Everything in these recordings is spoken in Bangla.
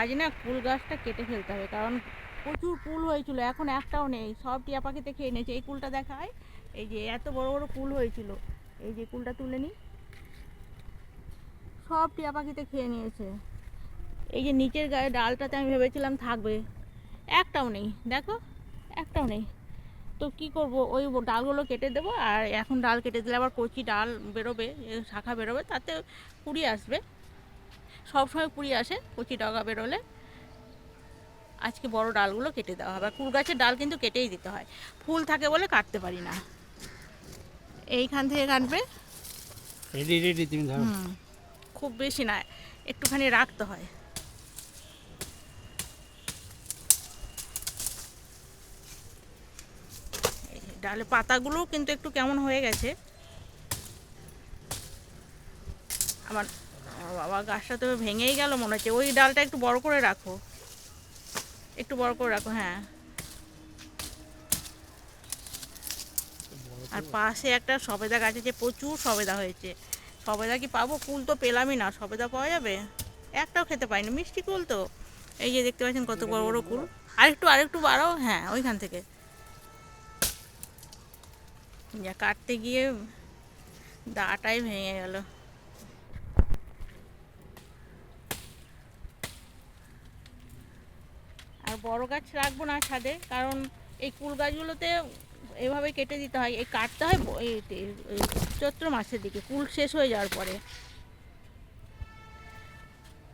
আজ না কুল গাছটা কেটে ফেলতে হবে, কারণ প্রচুর কুল হয়েছিল, এখন একটাও নেই, সব টিয়া পাখিতে খেয়ে নিয়েছে। এই কুলটা দেখায়, এই যে এত বড় বড় কুল হয়েছিল, এই যে কুলটা তুলে নিই, সব টিয়া পাখিতে খেয়ে নিয়েছে। এই যে নিচের গায়ে ডালটাতে আমি ভেবেছিলাম থাকবে, একটাও নেই, দেখো একটাও নেই। তো কি করব, ওই ডালগুলো কেটে দেবো। আর এখন ডাল কেটে দিলে আবার কচি ডাল বেরোবে, শাখা বেরোবে, তাতে কুড়ি আসবে। সবসময় কুড়ি আসে কচি ডগা বেরোলে। আজকে বড় ডালগুলো কেটে দেওয়া হবে। কুল গাছের ডাল কিন্তু কেটেই দিতে হয়, ফুল থাকে বলে কাটতে পারি না। এইখান থেকে কাটবে। খুব বেশি না, একটুখানি রাখতে হয়। ডালে পাতাগুলো কিন্তু একটু কেমন হয়ে গেছে আমার। বাবা, গাছটা তো ভেঙেই গেল মনে হচ্ছে। ওই ডালটা একটু বড় করে রাখো, একটু বড় করে রাখো, হ্যাঁ। আর পাশে একটা সবেদা গাছ আছে, প্রচুর সবেদা হয়েছে। সবেদা কি পাবো? কুল তো পেলামই না, সবেদা পাওয়া যাবে? একটাও খেতে পাইনি, মিষ্টি কুল তো। এই যে দেখতে পাচ্ছেন কত বড় বড় কুল। আরেকটু বাড়াও, হ্যাঁ, ওইখান থেকে। যা কাটতে গিয়ে দাটাই ভেঙে গেল। আর বড় গাছ রাখবো না ছাদে, কারণ এই কুল গাছগুলোতে এভাবে কেটে দিতে হয়। এই কাটতে হয় এই চৈত্র মাসের দিকে, কুল শেষ হয়ে যাওয়ার পরে।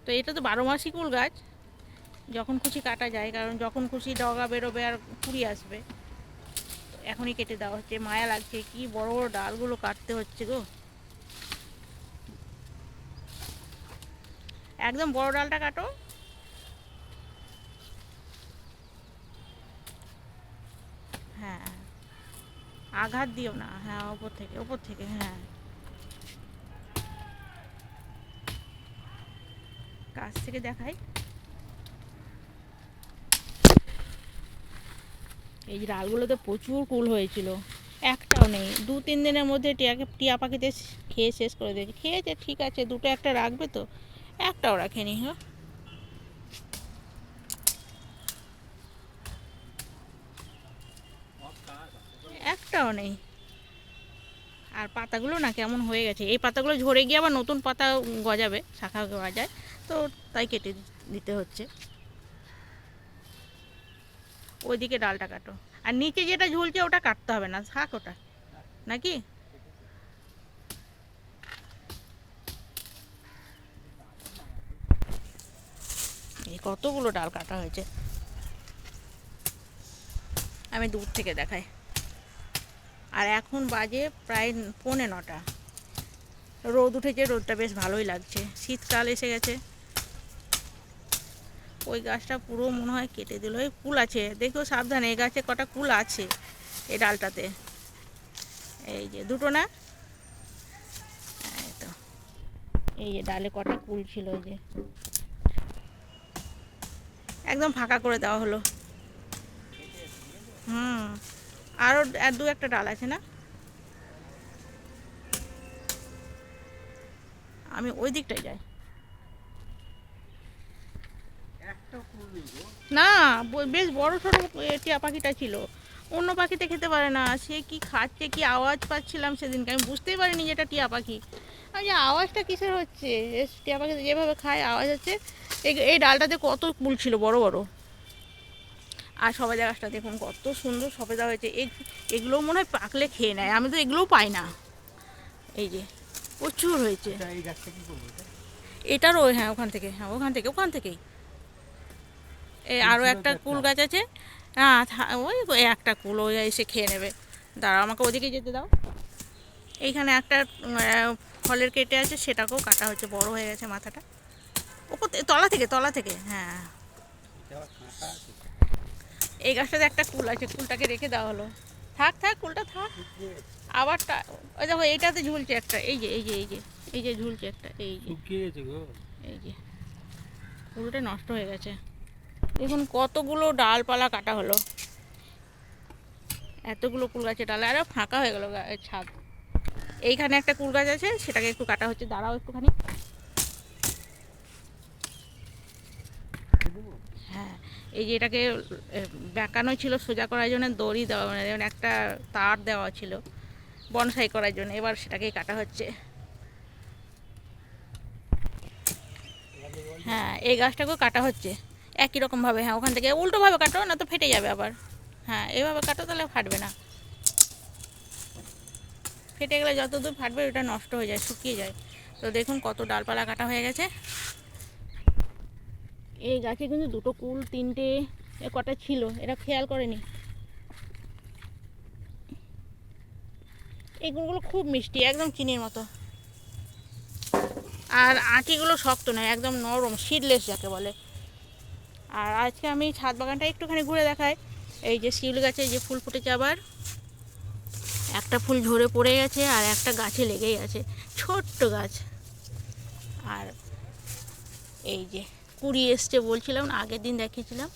তো এটা তো 12 মাসই কুল গাছ, যখন খুশি কাটা যায়, কারণ যখন খুশি ডগা বেরোবে আর কুড়ি আসবে। এখনই কেটে দেওয়া হচ্ছে, মায়া লাগছে, কি বড় বড় ডালগুলো কাটতে হচ্ছে গো। একদম বড় ডালটা কাটো। হ্যাঁ, আঘাত দিও না, হ্যাঁ, ওপর থেকে, ওপর থেকে, হ্যাঁ। কাছ থেকে দেখাই। এই ডালগুলোতে প্রচুর কুল হয়েছিল, একটাও নেই। 2-3 দিনের মধ্যে টিয়া পাখিতে খেয়ে শেষ করে দিয়েছে। খেয়েছে ঠিক আছে, দুটো একটা রাখবে তো, একটাও রাখেনি। হ্যাঁ, একটাও নেই। আর পাতাগুলো না কেমন হয়ে গেছে, এই পাতাগুলো ঝরে গিয়ে আবার নতুন পাতা গজাবে, শাখা গজায়, তো তাই কেটে দিতে হচ্ছে। ওইদিকে ডালটা কাটো, আর নিচে যেটা ঝুলছে ওটা কাটতে হবে না, থাক ওটা, নাকি? এই কতগুলো ডাল কাটা হয়েছে, আমি দূর থেকে দেখাই। আর এখন বাজে প্রায় 9:45। রোদ উঠেছে, রোদটা বেশ ভালোই লাগছে, শীতকাল এসে গেছে। ওই গাছটা পুরো মনে হয় কেটে দিল। এই কুল আছে, দেখো সাবধানে, এই গাছে কটা কুল আছে এই ডালটাতে। এই যে দুটো না, এই তো, এই যে ডালে কটা কুল ছিল, ওই যে একদম ফাঁকা করে দেওয়া হলো। হুম, আরও 2-1টা ডাল আছে না। আমি ওই দিকটায় যাই। না, বেশ বড় সড়ো টিয়া পাখিটা ছিল, অন্য পাখিতে খেতে পারে না। সে কি খাচ্ছে, কি আওয়াজ পাচ্ছিলাম সেদিনকে, আমি বুঝতেই পারিনি যে এটা টিয়া পাখি। আমি যে আওয়াজটা কিসের হচ্ছে, টিয়া পাখি যেভাবে খায় আওয়াজ হচ্ছে। এই ডালটাতে কত কুল ছিল বড় বড়। আর সবেদা গাছটা দেখুন কত সুন্দর সবেদা হয়েছে। এগুলো মনে হয় পাকলে খেয়ে নেয়, আমি তো এগুলোও পাই না। এই যে প্রচুর হয়েছে। এটারও, হ্যাঁ, ওখান থেকে, হ্যাঁ, ওখান থেকেই। আরও একটা কুল গাছ আছে। হ্যাঁ, ওই একটা কুল ওই এসে খেয়ে নেবে। দাঁড়াও, আমাকে ওদিকে যেতে দাও। এইখানে একটা ফলের কেটে আছে, সেটাকেও কাটা হচ্ছে, বড় হয়ে গেছে মাথাটা। ওপর তলা থেকে, হ্যাঁ। এই গাছটাতে একটা কুল আছে, কুলটাকে রেখে দেওয়া হলো। থাক থাক, কুলটা থাক। আবারটা, ওই দেখো এইটাতে ঝুলছে একটা, এই যে ঝুলছে একটা, এই যে, এই যে কুলটা নষ্ট হয়ে গেছে। দেখুন কতগুলো ডালপালা কাটা হলো, এতগুলো কুল গাছের ডাল, আরও ফাঁকা হয়ে গেল ছাদ। এইখানে একটা কুল গাছ আছে, সেটাকে একটু কাটা হচ্ছে, দাঁড়াও একটুখানি। হ্যাঁ, এই যে এটাকে বেঁকানো ছিল, সোজা করার জন্য দড়ি দেওয়া, মানে যেমন একটা তার দেওয়া ছিল বনসাই করার জন্য, এবার সেটাকেই কাটা হচ্ছে। হ্যাঁ, এই গাছটাকেও কাটা হচ্ছে একই রকমভাবে। হ্যাঁ, ওখান থেকে উল্টোভাবে কাটো, না তো ফেটে যাবে আবার। হ্যাঁ, এইভাবে কাটো, তাহলে ফাটবে না। ফেটে গেলে যত দূর ফাটবে ওটা নষ্ট হয়ে যায়, শুকিয়ে যায়। তো দেখুন কত ডালপালা কাটা হয়ে গেছে। এই গাছে কিন্তু দুটো কুল, তিনটে, কটা ছিল, এটা খেয়াল করেনি। এই কুলগুলো খুব মিষ্টি, একদম চিনির মতো। আর আঁটিগুলো শক্ত নয়, একদম নরম, সিডলেস যাকে বলে। আর আজকে আমি ছাদ বাগানটা একটুখানি ঘুরে দেখাই। এই যে শিউলি গাছে যে ফুল ফুটেছে, আবার একটা ফুল ঝরে পড়ে গেছে, আর একটা গাছে লেগেই আছে, ছোট্ট গাছ। আর এই যে কুড়ি এসছে, বলছিলাম না, আগের দিন দেখিয়েছিলাম,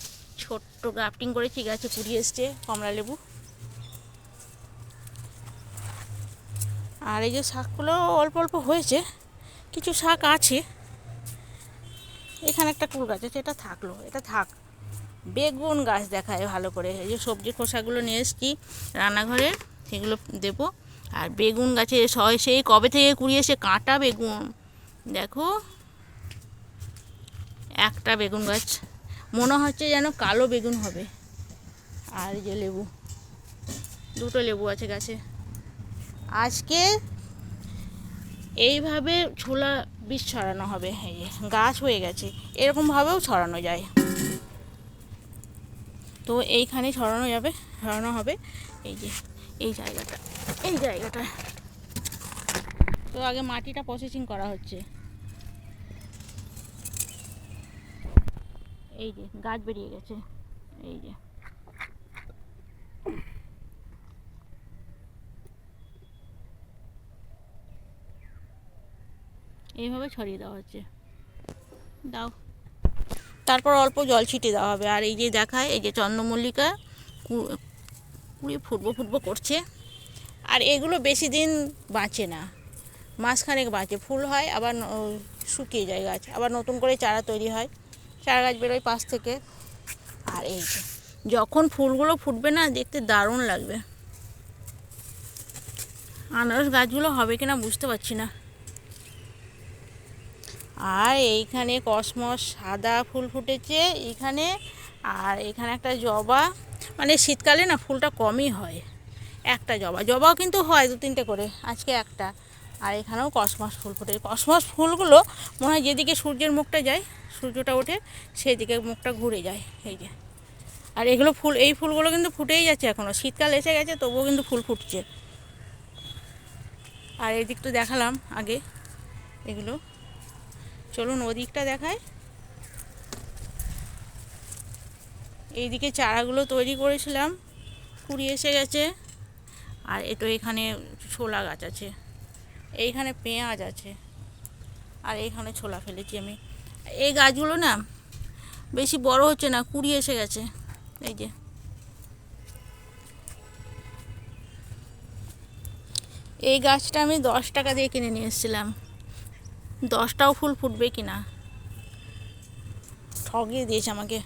ছোট্ট গ্রাফটিং করেছি গাছে, কুড়ি এসছে কমলা লেবু। আর এই যে শাকগুলো অল্প অল্প হয়েছে, কিছু শাক আছে। এখানে একটা কুল গাছ আছে, এটা থাকলো, এটা থাক। বেগুন গাছ দেখায় ভালো করে। এই যে সবজির খোসাগুলো নিয়ে এসেছি রান্নাঘরে, সেগুলো দেবো। আর বেগুন গাছে সেই কবে থেকে কুড়িয়ে এসে কাঁটা বেগুন, দেখো একটা বেগুন গাছ, মনে হচ্ছে যেন কালো বেগুন হবে। আর যে লেবু, দুটো লেবু আছে গাছে। আজকে এইভাবে ছোলা বীজ ছড়ানো হবে। এই যে গাছ হয়ে গেছে, এরকমভাবেও ছড়ানো যায়। তো এইখানে ছড়ানো হবে। এই যে এই জায়গাটা তো আগে মাটিটা প্রসেসিং করা হচ্ছে। এই যে গাছ বেরিয়ে গেছে, এই যে এইভাবে ছড়িয়ে দেওয়া হচ্ছে। দাও, তারপর অল্প জল ছিটিয়ে দেওয়া হবে। আর এই যে দেখায়, এই যে চন্দ্রমল্লিকা কুড়ি ফুটবো করছে। আর এগুলো বেশি দিন বাঁচে না, মাসখানেক বাঁচে, ফুল হয় আবার শুকিয়ে যায় গাছ, আবার নতুন করে চারা তৈরি হয়, চারা গাছ বেরোয় পাশ থেকে। আর এই যে যখন ফুলগুলো ফুটবে না, দেখতে দারুণ লাগবে। আনারস গাছগুলো হবে কিনা বুঝতে পারছি না। আর এইখানে কসমস সাদা ফুল ফুটেছে এইখানে। আর এখানে একটা জবা, মানে শীতকালে না ফুলটা কমই হয়, একটা জবাও কিন্তু হয় দু তিনটে করে, আজকে একটা। আর এখানেও কসমস ফুল ফুটেছে। কসমস ফুলগুলো মনে হয় যেদিকে সূর্যের মুখটা যায়, সূর্যটা ওঠে, সেই দিকে মুখটা ঘুরে যায়। এই যে, আর এগুলো ফুল, এই ফুলগুলো কিন্তু ফুটেই যাচ্ছে এখনও, শীতকাল এসে গেছে তবুও কিন্তু ফুল ফুটছে। আর এই দিকটা দেখালাম আগে, এগুলো চলুন ওদিকটা দেখায়। এইদিকে চারাগুলো তৈরি করেছিলাম, কুড়ি এসে গেছে। আর এটা এখানে ছোলা গাছ আছে, এইখানে পেঁয়াজ আছে, আর এইখানে ছোলা ফেলেছি আমি। এই গাছগুলো না বেশি বড় হচ্ছে না, কুড়ি এসে গেছে। এই যে এই গাছটা আমি 10 টাকা দিয়ে কিনে নিয়ে এসেছিলাম, 10টাও ফুল ফুটবে কিনা, ঠগিয়ে দিয়েছে আমাকে।